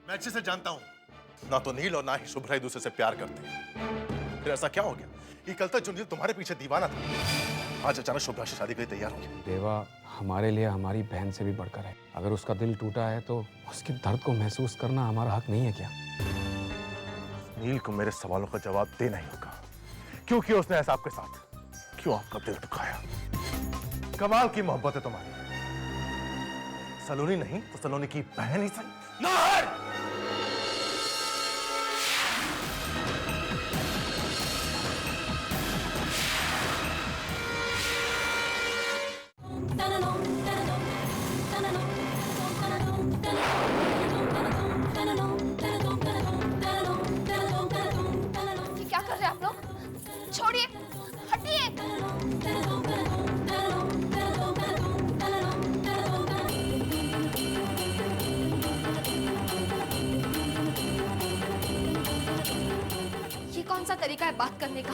मैं अच्छे से जानता हूं, ना तो नील और ना ही शुभ्रा एक दूसरे से प्यार करते हैं। फिर ऐसा क्या हो गया कि कल तक जो नील तुम्हारे पीछे दीवाना था, आज अचानक शुभ्रा से शादी के लिए तैयार हो गया? देवा हमारे लिए हमारी बहन से भी बढ़कर है। अगर उसका दिल टूटा है तो उसके दर्द को महसूस करना हमारा हक नहीं है क्या? नील को मेरे सवालों का जवाब देना ही होगा। क्यों किया उसने ऐसा आपके साथ? क्यों आपका दिल दुखाया? कमाल की मोहब्बत है तुम्हारी। सलोनी नहीं तो सलोनी की बहन ही सही। नाहर! ये क्या कर रहे हैं आप लोग? छोड़िए, हटिए। ये कौन सा तरीका है बात करने का?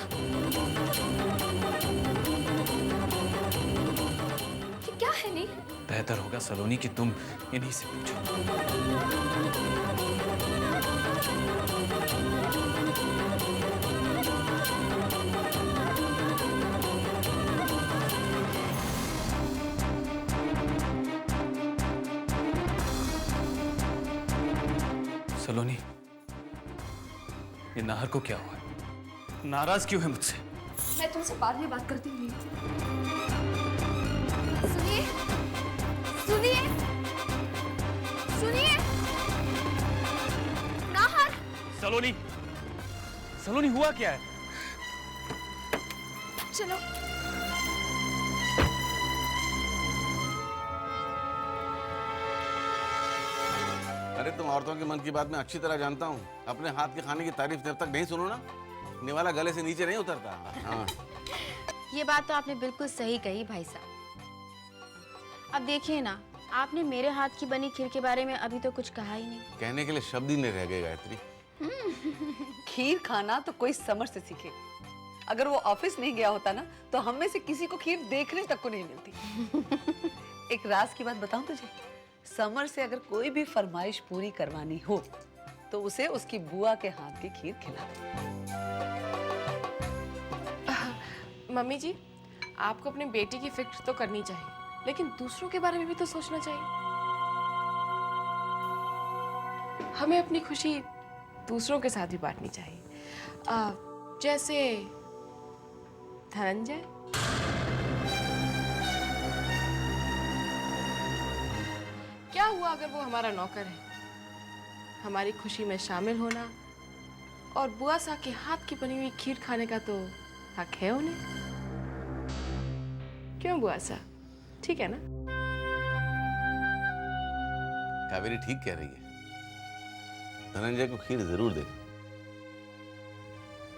ये क्या है नी? बेहतर होगा सलोनी कि तुम इन्हीं से पूछो। सलोनी, ये नाहर को क्या हुआ? नाराज क्यों है मुझसे? मैं तुमसे बाद में बात करती हूँ। सुनिए, सुनिए, सुनिए। नाहर, सलोनी, सलोनी हुआ क्या है? चलो। अरे तुम औरतों के मन की बात मैं अच्छी तरह जानता हूँ। अपने हाथ के खाने की तारीफ जब तक नहीं सुनो ना, निवाला गले से नीचे नहीं उतरता। हाँ। ये बात तो आपने बिल्कुल सही कही भाई साहब। अब देखिए ना, आपने मेरे हाथ की बनी खीर के बारे में अभी तो कुछ कहा ही नहीं। कहने के लिए शब्द ही नहीं रह गए गायत्री। खीर खाना तो कोई समर से सीखे। अगर वो ऑफिस नहीं गया होता ना, तो हम में से किसी को खीर देखने तक को नहीं मिलती। एक राज की बात बताऊं तुझे, समर से अगर कोई भी फरमाइश पूरी करवानी हो तो उसे उसकी बुआ के हाथ की खीर खिला। मम्मी जी, आपको अपनी बेटी की फिक्र तो करनी चाहिए, लेकिन दूसरों के बारे में भी तो सोचना चाहिए। हमें अपनी खुशी दूसरों के साथ भी बांटनी चाहिए। जैसे धनंजय। क्या हुआ अगर वो हमारा नौकर है? हमारी खुशी में शामिल होना और बुआ सा के हाथ की बनी हुई खीर खाने का तो हक है उन्हें। क्यों बुआ सा, ठीक है ना? कावेरी ठीक कह रही है। धनंजय को खीर जरूर दे।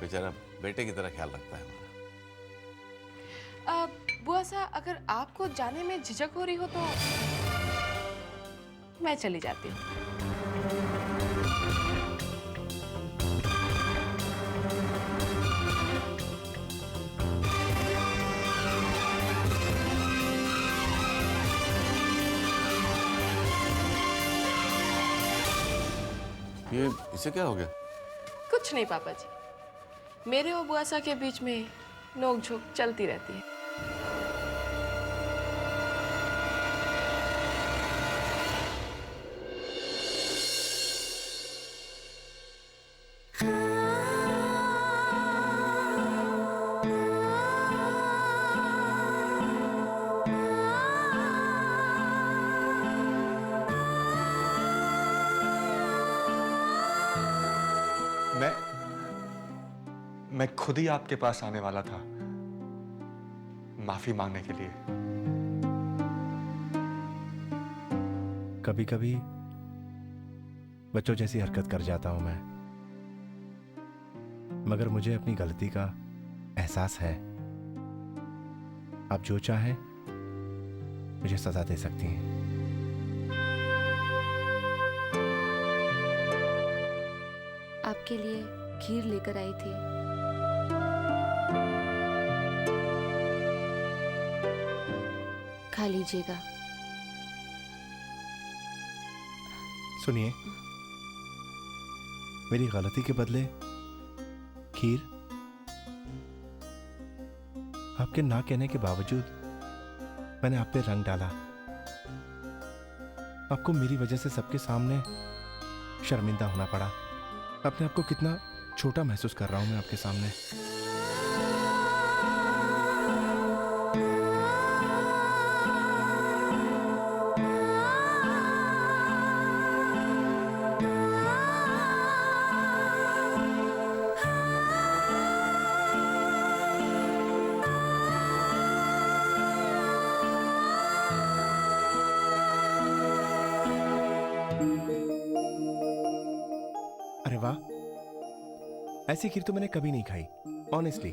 बेचारा बेटे की तरह ख्याल रखता है हमारा। बुआ सा, अगर आपको जाने में झिझक हो रही हो तो मैं चली जाती हूँ। ये इसे क्या हो गया? कुछ नहीं पापा जी, मेरे और बुआ सा के बीच में नोक-झोंक चलती रहती है। मैं खुद ही आपके पास आने वाला था माफी मांगने के लिए। कभी कभी बच्चों जैसी हरकत कर जाता हूं मैं, मगर मुझे अपनी गलती का एहसास है। आप जो चाहें मुझे सजा दे सकती हैं। आपके लिए खीर लेकर आई थी। खा लीजिएगा। सुनिए, मेरी गलती के बदले खीर, आपके ना कहने के बावजूद मैंने आप पे रंग डाला। आपको मेरी वजह से सबके सामने शर्मिंदा होना पड़ा। अपने आप को कितना छोटा महसूस कर रहा हूं मैं आपके सामने। अरे वाह, ऐसी खीर तो मैंने कभी नहीं खाई, ऑनेस्टली।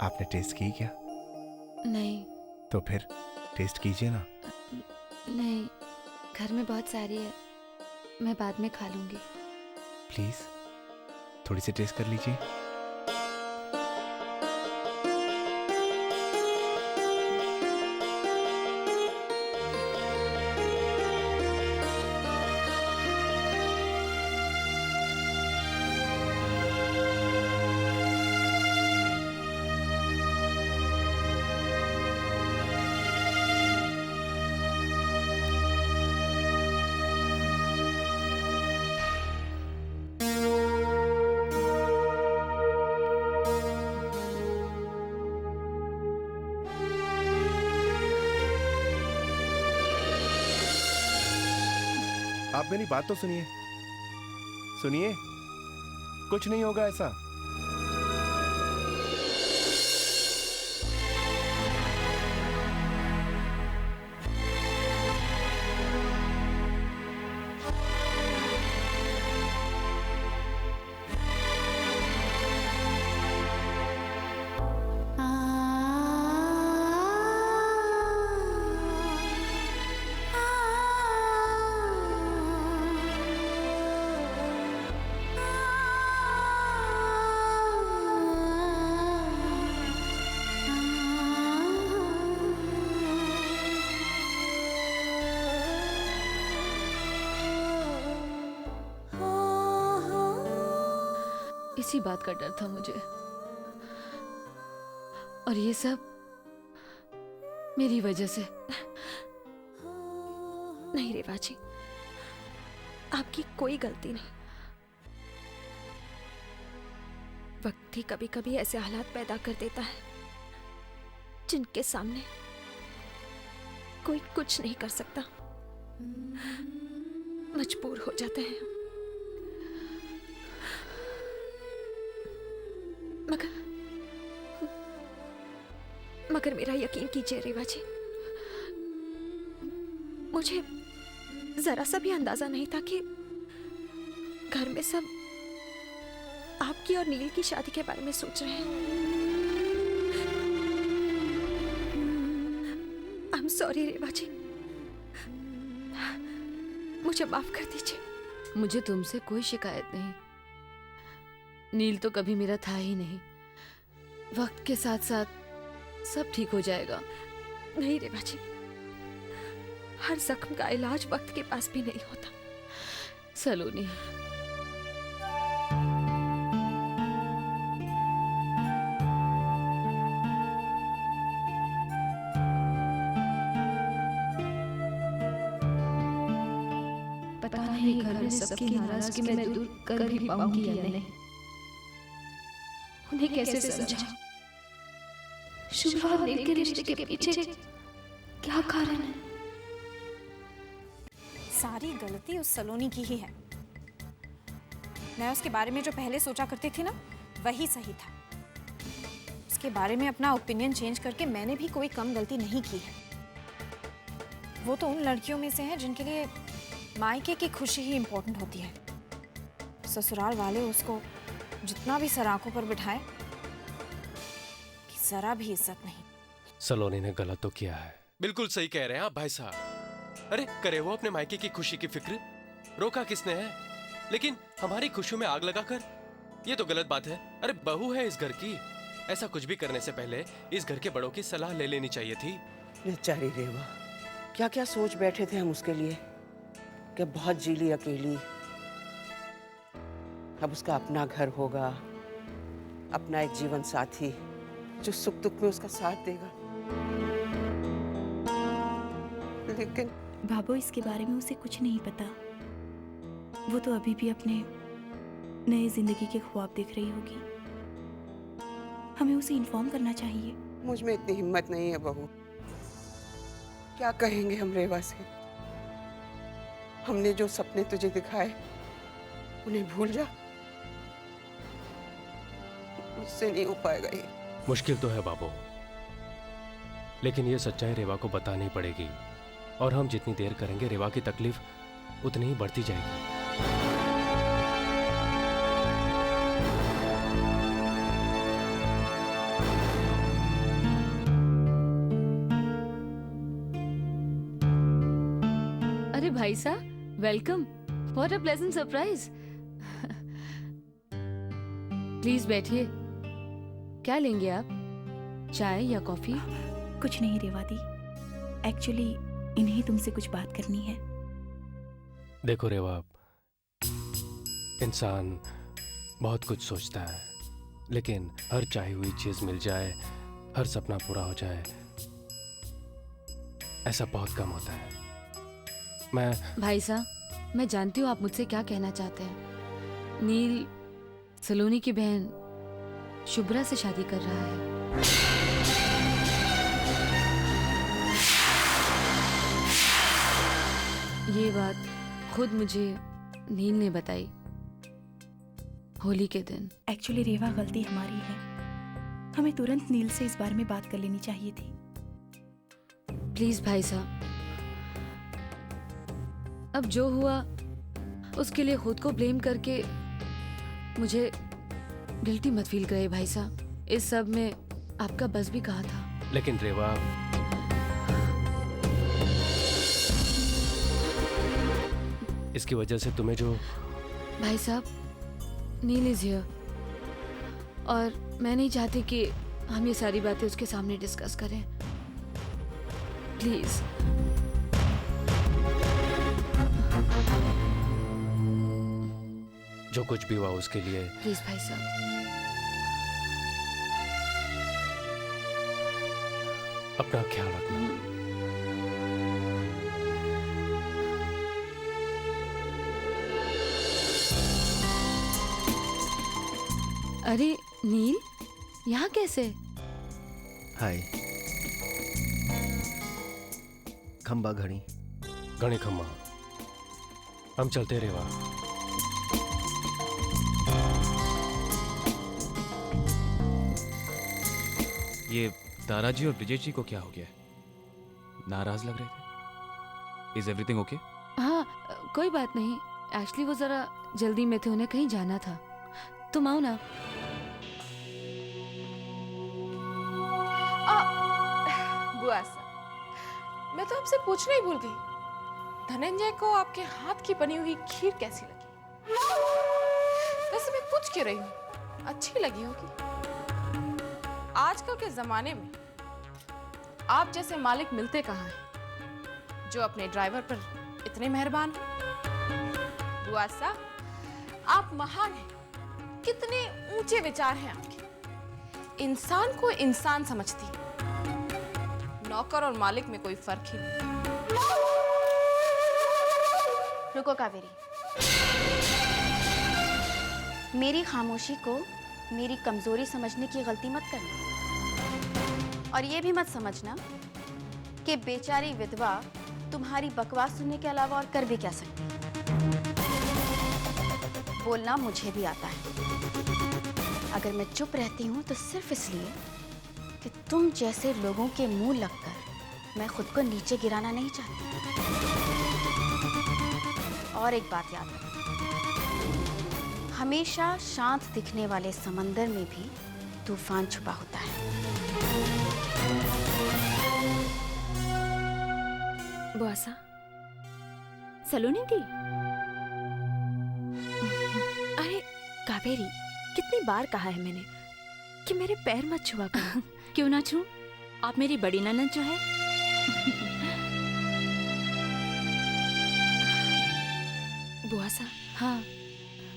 आपने टेस्ट की क्या? नहीं। तो फिर टेस्ट कीजिए ना। नहीं, घर में बहुत सारी है, मैं बाद में खा लूंगी। प्लीज थोड़ी सी टेस्ट कर लीजिए। आप मेरी बात तो सुनिए, सुनिए, कुछ नहीं होगा ऐसा। इसी बात का डर था मुझे, और ये सब मेरी वजह से। नहीं रेवा जी, आपकी कोई गलती नहीं। वक्त ही कभी कभी ऐसे हालात पैदा कर देता है जिनके सामने कोई कुछ नहीं कर सकता, मजबूर हो जाते हैं। मगर मेरा यकीन कीजिए रेवा जी, मुझे जरा सा भी अंदाजा नहीं था कि घर में सब आपकी और नील की शादी के बारे में सोच रहे हैं। आई एम सॉरी रेवा जी, मुझे माफ कर दीजिए। मुझे तुमसे कोई शिकायत नहीं, नील तो कभी मेरा था ही नहीं। वक्त के साथ साथ सब ठीक हो जाएगा। नहीं रेवा जी, हर जख्म का इलाज वक्त के पास भी नहीं होता। सलोनी, पता नहीं घर में सबकी नाराजगी मैं दूर कर भी पाऊंगी या नहीं। उन्हें कैसे समझा शुभ और नील के रिश्ते के पीछे क्या कारण है? सारी गलती उस सलोनी की ही है। मैं उसके बारे में जो पहले सोचा करती थी ना, वही सही था। उसके बारे में अपना ओपिनियन चेंज करके मैंने भी कोई कम गलती नहीं की है। वो तो उन लड़कियों में से है जिनके लिए मायके की खुशी ही इम्पोर्टेंट होती है। ससुराल वाले उसको जितना भी सर आंखों पर बिठाए, कि जरा भी इज्जत नहीं। सलोनी ने गलत तो किया है। बिल्कुल सही कह रहे हैं आप भाई साहब। अरे करे वो अपने मायके की खुशी की फिक्र, रोका किसने है? लेकिन हमारी खुशियों में आग लगाकर, ये तो गलत बात है। अरे बहू है इस घर की, ऐसा कुछ भी करने से पहले इस घर के बड़ों की सलाह ले लेनी चाहिए थी। बेचारी रेवा, क्या क्या सोच बैठे थे हम उसके लिए, कि बहुत जीली अकेली, अब उसका अपना घर होगा, अपना एक जीवन साथी जो सुख दुख में उसका साथ देगा। लेकिन बाबू, इसके बारे में उसे कुछ नहीं पता। वो तो अभी भी अपने नए जिंदगी के ख्वाब देख रही होगी। हमें उसे इन्फॉर्म करना चाहिए। मुझ में इतनी हिम्मत नहीं है बहू। क्या कहेंगे हम रेवा से? हमने जो सपने तुझे दिखाए उन्हें भूल जा। मुझसे नहीं हो पाएगा ये। मुश्किल तो है बाबू, लेकिन ये सच्चाई रेवा को बतानी पड़ेगी, और हम जितनी देर करेंगे रेवा की तकलीफ उतनी ही बढ़ती जाएगी। अरे भाई साहब, welcome. What a pleasant surprise. Please बैठिए। क्या लेंगे आप, चाय या कॉफी? कुछ नहीं रेवादी, एक्चुअली इन्हें तुमसे कुछ बात करनी है। देखो रेवा, इंसान बहुत कुछ सोचता है, लेकिन हर चाही हुई चीज मिल जाए, हर सपना पूरा हो जाए, ऐसा बहुत कम होता है। भाई साहब, मैं जानती हूँ आप मुझसे क्या कहना चाहते हैं। नील सलोनी की बहन शुभ्रा से शादी कर रहा है। ये बात खुद मुझे नील ने बताई होली के दिन। एक्चुअली रेवा, गलती हमारी है। हमें तुरंत नील से इस बारे में बात कर लेनी चाहिए थी। प्लीज भाई साहब, अब जो हुआ उसके लिए खुद को ब्लेम करके मुझे गिल्टी मत फील करे भाई साहब। इस सब में आपका बस भी कहा था। लेकिन रेवा, इसकी वजह से तुम्हें जो... भाई साहब, नील इज हियर, और मैं नहीं चाहती कि हम ये सारी बातें उसके सामने डिस्कस करें। प्लीज। जो कुछ भी हुआ उसके लिए प्लीज भाई साहब। अपना ख्याल रखना। अरे नील, यहाँ कैसे? हाय। खंबा घड़ी घड़ी खंबा। हम चलते रेवा। ये दाराजी और ब्रिजेश जी को क्या हो गया? नाराज लग रहे थे। Is everything okay? हाँ, कोई बात नहीं। एक्चुअली वो जरा जल्दी में थे, उन्हें कहीं जाना था। तुम आओ ना। बुआ साहब, मैं तो आपसे पूछना ही भूल गई, धनंजय को आपके हाथ की बनी हुई खीर कैसी लगी? वैसे मैं पूछ क्यों रही हूँ, अच्छी लगी होगी। आजकल के जमाने में आप जैसे मालिक मिलते कहाँ हैं जो अपने ड्राइवर पर इतने मेहरबान हैं। बुआ साहब, आप महान हैं। कितने ऊंचे विचार हैं आपके। इंसान को इंसान समझती है, नौकर और मालिक में कोई फर्क ही नहीं। रुको कावेरी, मेरी खामोशी को मेरी कमजोरी समझने की गलती मत करना, और ये भी मत समझना कि बेचारी विधवा तुम्हारी बकवास सुनने के अलावा और कर भी क्या सकती है। बोलना मुझे भी आता है। अगर मैं चुप रहती हूँ तो सिर्फ इसलिए कि तुम जैसे लोगों के मुंह लगकर मैं खुद को नीचे गिराना नहीं चाहती। और एक बात याद रखना, हमेशा शांत दिखने वाले समंदर में भी तूफान छुपा होता है। बुआसा, सलोनी दी। अरे कावेरी, कितनी बार कहा है मैंने कि मेरे पैर मत छुआ करो। क्यों ना छू? आप मेरी बड़ी ननद जो है। बुआसा। हाँ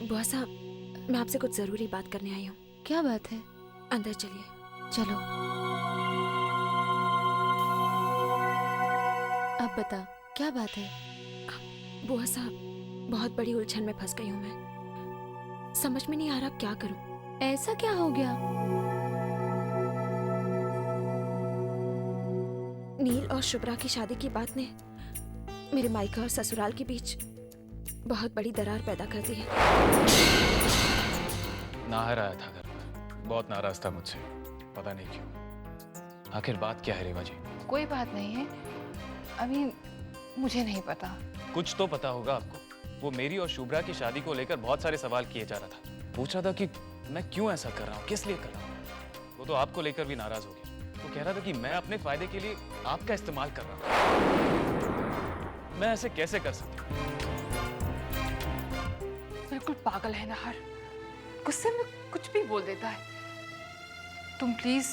बुआसा, मैं आपसे कुछ जरूरी बात करने आई हूँ। क्या बात है? अंदर चलिए। चलो। अब बता, क्या बात है? बुआ साहब, बहुत बड़ी उलझन में फंस गई हूँ मैं। समझ में नहीं आ रहा क्या करूँ। ऐसा क्या हो गया? नील और शुभ्रा की शादी की बात ने मेरे मायका और ससुराल के बीच बहुत बड़ी दरार पैदा कर दी है। नाहर आया था घर पर, बहुत नाराज था मुझसे, पता नहीं क्यों। आखिर बात क्या है रेवा जी? कोई बात नहीं है, अभी मुझे नहीं पता। कुछ तो पता होगा आपको। वो मेरी और शुभ्रा की शादी को लेकर बहुत सारे सवाल किए जा रहा था। पूछ रहा था कि मैं क्यों ऐसा कर रहा हूँ, किस लिए कर रहा हूँ। वो तो आपको लेकर भी नाराज हो गया। वो कह रहा था कि मैं अपने फायदे के लिए आपका इस्तेमाल कर रहा हूँ। मैं ऐसे कैसे कर सकता हूँ? बिल्कुल पागल है नाहर, गुस्से में कुछ भी बोल देता है। तुम प्लीज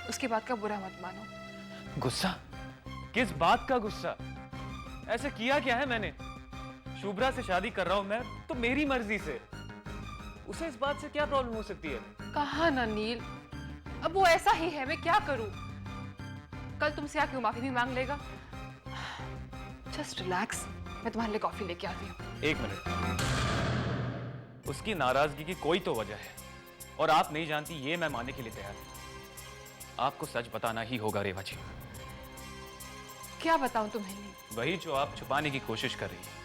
उसकी बात का बुरा मत मानो। गुस्सा? किस बात का गुस्सा? ऐसे किया क्या है मैंने? शुभ्रा से शादी कर रहा हूं मैं तो मेरी मर्जी से। उसे इस बात से क्या प्रॉब्लम हो सकती है? कहा ना नील, अब वो ऐसा ही है, मैं क्या करूं? कल तुमसे आके वो माफी भी मांग लेगा। जस्ट रिलैक्स, मैं तुम्हारे लिए कॉफी लेके आती हूँ। एक मिनट, उसकी नाराजगी की कोई तो वजह है और आप नहीं जानती, ये मैं मानने के लिए तैयार हूं। आपको सच बताना ही होगा रेवा जी। क्या बताऊं तुम्हें नील? वही जो आप छुपाने की कोशिश कर रही है।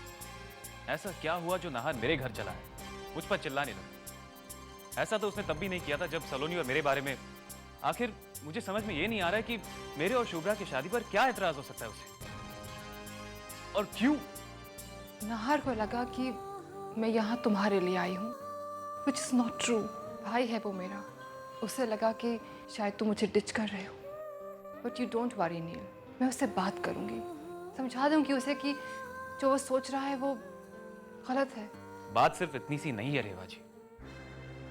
ऐसा क्या हुआ जो नाहर मेरे घर चला है, मुझ पर चिल्लाने लगा? ऐसा तो उसने तब भी नहीं किया था जब सलोनी और मेरे बारे में। आखिर मुझे समझ में ये नहीं आ रहा है कि मेरे और शुभ्रा की शादी पर क्या एतराज हो सकता है उसे, और क्यों? नाहर को लगा कि मैं यहाँ तुम्हारे लिए आई हूँ, which is not true। भाई है वो मेरा, उसे लगा कि शायद तुम मुझे डिच कर रहे हो। But you don't worry नील, मैं उससे बात करूंगी, समझा दूंगी उसे कि जो वो सोच रहा है वो गलत है। बात सिर्फ इतनी सी नहीं है रेवा जी।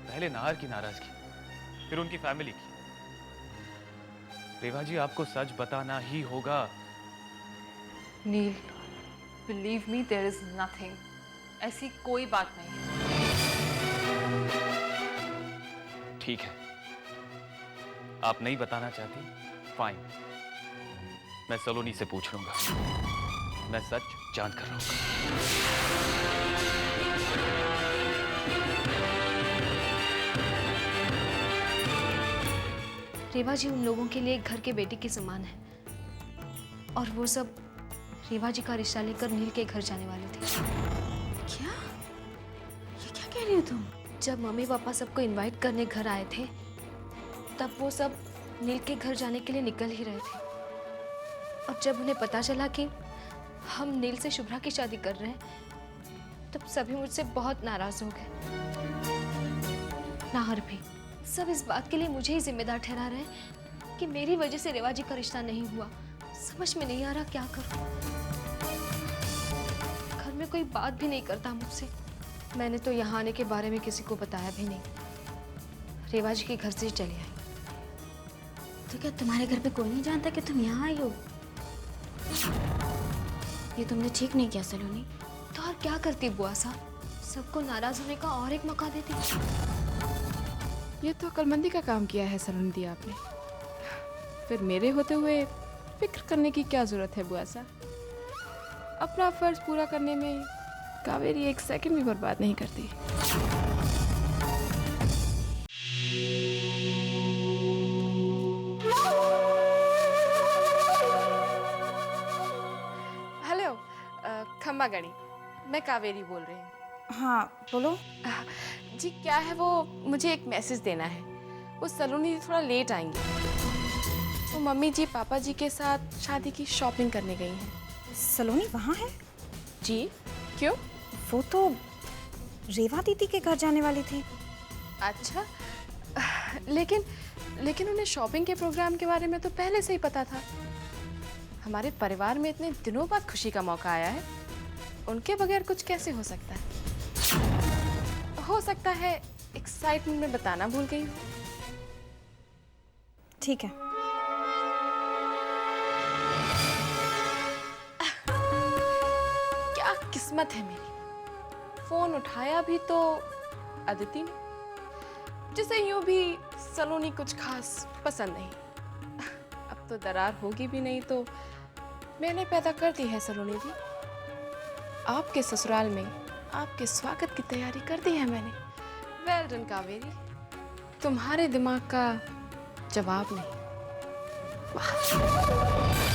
पहले नाहर की नाराजगी, फिर उनकी फैमिली की। रेवा जी, आपको सच बताना ही होगा। Neel, believe me, there is nothing. ऐसी कोई बात नहीं है। ठीक है, आप नहीं बताना चाहती, फाइन। मैं सलोनी से पूछ लूंगा, मैं सच जान कर रहूंगा। रेवा जी उन लोगों के लिए एक घर के बेटी के समान है, और वो सब रेवा जी का रिश्ता लेकर नील के घर जाने वाले थे। क्या? ये क्या कह रही हो तुम? जब मम्मी पापा सबको इनवाइट करने घर आए थे, तब वो सब नील के घर जाने के लिए निकल ही रहे थे, और जब उन्हें पता चला कि हम नील से शुभ्रा की शादी कर रहे हैं, तब सभी मुझसे बहुत नाराज हो गए। नाहर भी। सब इस बात के लिए मुझे ही जिम्मेदार ठहरा रहे हैं कि मेरी वजह से रेवा जी का रिश्ता नहीं हुआ। समझ में नहीं आ रहा क्या करूं। घर में कोई बात भी नहीं करता मुझसे। मैंने तो यहाँ आने के बारे में किसी को बताया भी नहीं। रेवा जी के घर से ही चली आई। तो क्या तुम्हारे घर पे कोई नहीं जानता कि तुम यहाँ आई हो? ये तुमने ठीक नहीं किया सलोनी। तो और क्या करती बुआ साहब, सबको नाराज होने का और एक मौका देती। ये तो अक्लमंदी का काम किया है सलोनी दी आपने। फिर मेरे होते हुए फिक्र करने की क्या जरूरत है बुआ साहब? अपना फर्ज पूरा करने में कावेरी एक सेकंड भी बर्बाद नहीं करती। हेलो, खम्बा गणी, मैं कावेरी बोल रही हूँ। हाँ बोलो। जी क्या है, वो मुझे एक मैसेज देना है। वो सलोनी थोड़ा लेट आएंगी। वो मम्मी जी पापा जी के साथ शादी की शॉपिंग करने गई हैं। सलोनी वहाँ है? जी क्यों? वो तो रेवा दीदी के घर जाने वाली थी। अच्छा, लेकिन उन्हें शॉपिंग के प्रोग्राम के बारे में तो पहले से ही पता था। हमारे परिवार में इतने दिनों बाद खुशी का मौका आया है, उनके बगैर कुछ कैसे हो सकता है? हो सकता है एक्साइटमेंट में बताना भूल गई हूँ। ठीक है। क्या किस्मत है मेरी, फोन उठाया भी तो अदिति ने। मुझे से यूं भी सलोनी कुछ खास पसंद नहीं। अब तो दरार होगी भी नहीं तो मैंने पैदा कर दी है सलोनी जी। आपके ससुराल में आपके स्वागत की तैयारी कर दी है मैंने। वेल डन कावेरी, तुम्हारे दिमाग का जवाब नहीं। वाह।